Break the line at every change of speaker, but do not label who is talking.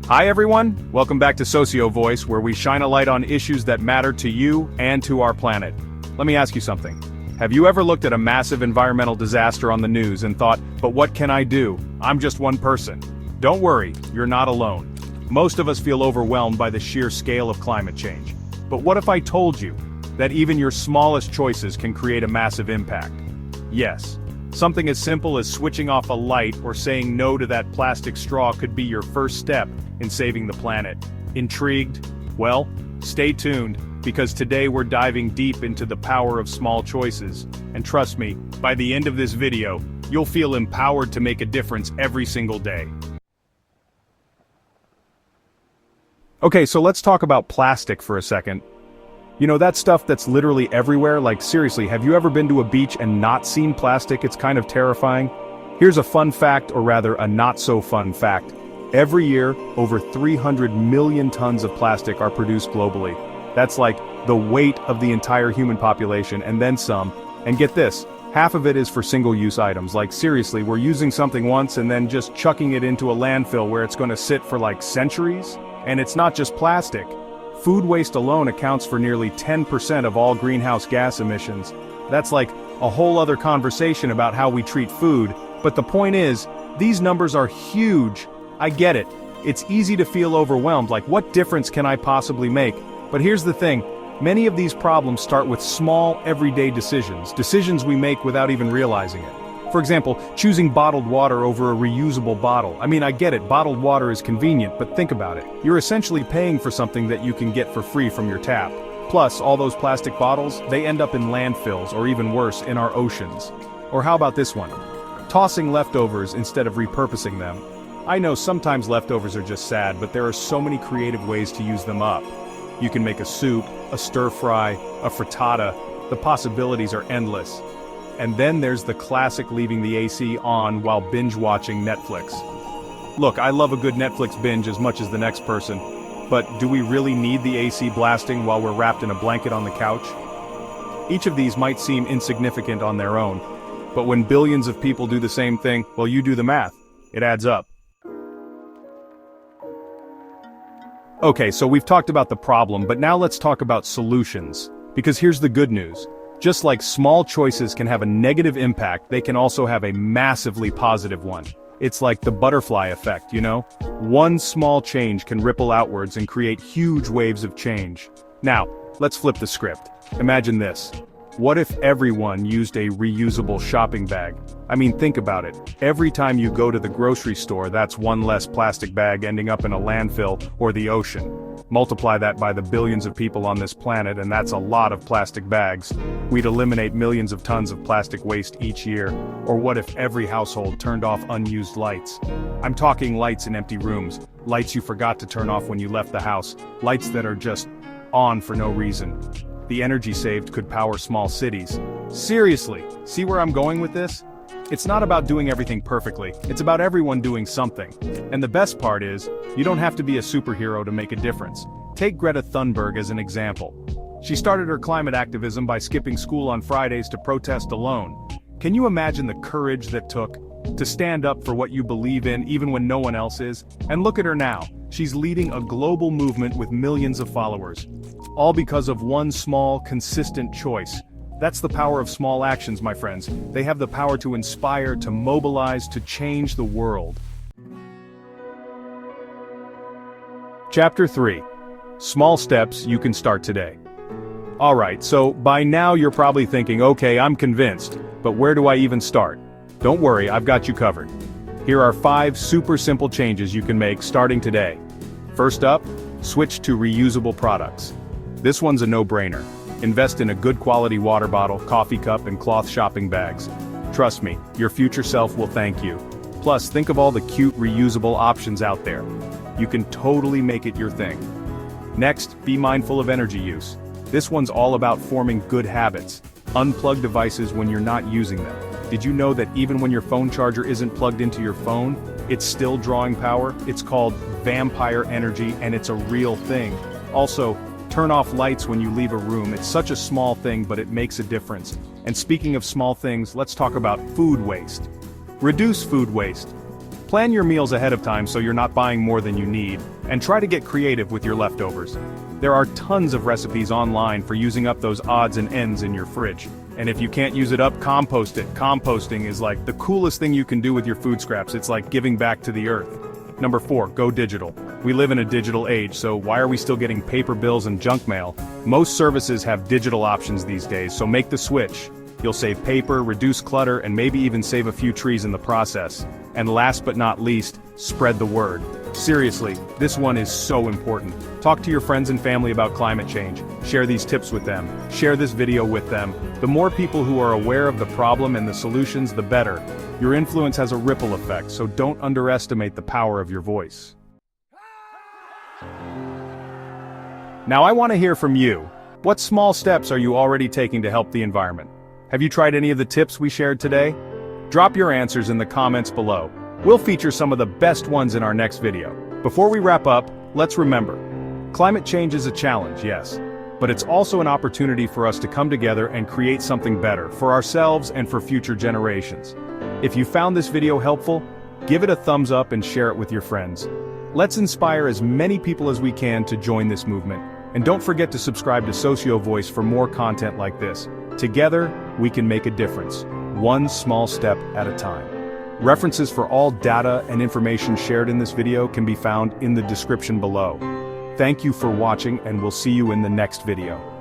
Hi everyone, welcome back to Socio Voice, where we shine a light on issues that matter to you and to our planet. Let me ask you something. Have you ever looked at a massive environmental disaster on the news and thought, but what can I do? I'm just one person. Don't worry, you're not alone. Most of us feel overwhelmed by the sheer scale of climate change. But what if I told you that even your smallest choices can create a massive impact? Yes. Something as simple as switching off a light or saying no to that plastic straw could be your first step in saving the planet. Intrigued? Well, stay tuned, because today we're diving deep into the power of small choices. And trust me, by the end of this video, you'll feel empowered to make a difference every single day. Okay, so let's talk about plastic for a second. You know, that stuff that's literally everywhere. Like, seriously, have you ever been to a beach and not seen plastic? It's kind of terrifying. Here's a fun fact, or rather a not so fun fact. Every year, over 300 million tons of plastic are produced globally. That's like the weight of the entire human population and then some. And get this, half of it is for single-use items. Like, seriously, we're using something once and then just chucking it into a landfill where it's going to sit for like centuries. And it's not just plastic. Food waste alone accounts for nearly 10% of all greenhouse gas emissions. That's like a whole other conversation about how we treat food, but the point is, these numbers are huge. I get it. It's easy to feel overwhelmed, like what difference can I possibly make? But here's the thing, many of these problems start with small, everyday decisions we make without even realizing it. For example, choosing bottled water over a reusable bottle. I mean, I get it, bottled water is convenient, but think about it. You're essentially paying for something that you can get for free from your tap. Plus, all those plastic bottles, they end up in landfills, or even worse, in our oceans. Or how about this one? Tossing leftovers instead of repurposing them. I know sometimes leftovers are just sad, but there are so many creative ways to use them up. You can make a soup, a stir fry, a frittata. The possibilities are endless. And then there's the classic leaving the AC on while binge-watching Netflix. Look, I love a good Netflix binge as much as the next person, but do we really need the AC blasting while we're wrapped in a blanket on the couch? Each of these might seem insignificant on their own, but when billions of people do the same thing, well, you do the math. It adds up. Okay, so we've talked about the problem, but now let's talk about solutions. Because here's the good news. Just like small choices can have a negative impact, they can also have a massively positive one. It's like the butterfly effect, you know? One small change can ripple outwards and create huge waves of change. Now, let's flip the script. Imagine this. What if everyone used a reusable shopping bag? I mean, think about it. Every time you go to the grocery store, that's one less plastic bag ending up in a landfill or the ocean. Multiply that by the billions of people on this planet, and that's a lot of plastic bags. We'd eliminate millions of tons of plastic waste each year. Or what if every household turned off unused lights? I'm talking lights in empty rooms, lights you forgot to turn off when you left the house, lights that are just on for no reason. The energy saved could power small cities. Seriously, see where I'm going with this? It's not about doing everything perfectly, it's about everyone doing something. And the best part is, you don't have to be a superhero to make a difference. Take Greta Thunberg as an example. She started her climate activism by skipping school on Fridays to protest alone. Can you imagine the courage that took to stand up for what you believe in even when no one else is? And look at her now, she's leading a global movement with millions of followers. All because of one small, consistent choice. That's the power of small actions, my friends. They have the power to inspire, to mobilize, to change the world. Chapter 3. Small steps you can start today. Alright, so by now you're probably thinking, okay, I'm convinced, but where do I even start? Don't worry, I've got you covered. Here are 5 super simple changes you can make starting today. First up, switch to reusable products. This one's a no-brainer. Invest in a good quality water bottle, coffee cup, and cloth shopping bags. Trust me, your future self will thank you. Plus, think of all the cute reusable options out there. You can totally make it your thing. Next, be mindful of energy use. This one's all about forming good habits. Unplug devices when you're not using them. Did you know that even when your phone charger isn't plugged into your phone, it's still drawing power? It's called vampire energy, and it's a real thing. Also, turn off lights when you leave a room. It's such a small thing, but it makes a difference. And speaking of small things, let's talk about food waste. Reduce food waste. Plan your meals ahead of time so you're not buying more than you need, and try to get creative with your leftovers. There are tons of recipes online for using up those odds and ends in your fridge. And if you can't use it up, compost it. Composting is like the coolest thing you can do with your food scraps. It's like giving back to the earth. Number 4, go digital. We live in a digital age, so why are we still getting paper bills and junk mail? Most services have digital options these days, so make the switch. You'll save paper, reduce clutter, and maybe even save a few trees in the process. And last but not least, spread the word. Seriously, this one is so important. Talk to your friends and family about climate change. Share these tips with them. Share this video with them. The more people who are aware of the problem and the solutions, the better. Your influence has a ripple effect, so don't underestimate the power of your voice. Now I want to hear from you. What small steps are you already taking to help the environment? Have you tried any of the tips we shared today? Drop your answers in the comments below. We'll feature some of the best ones in our next video. Before we wrap up, let's remember, climate change is a challenge, yes, but it's also an opportunity for us to come together and create something better for ourselves and for future generations. If you found this video helpful, give it a thumbs up and share it with your friends. Let's inspire as many people as we can to join this movement. And don't forget to subscribe to Socio Voice for more content like this. Together, we can make a difference, one small step at a time. References for all data and information shared in this video can be found in the description below. Thank you for watching, and we'll see you in the next video.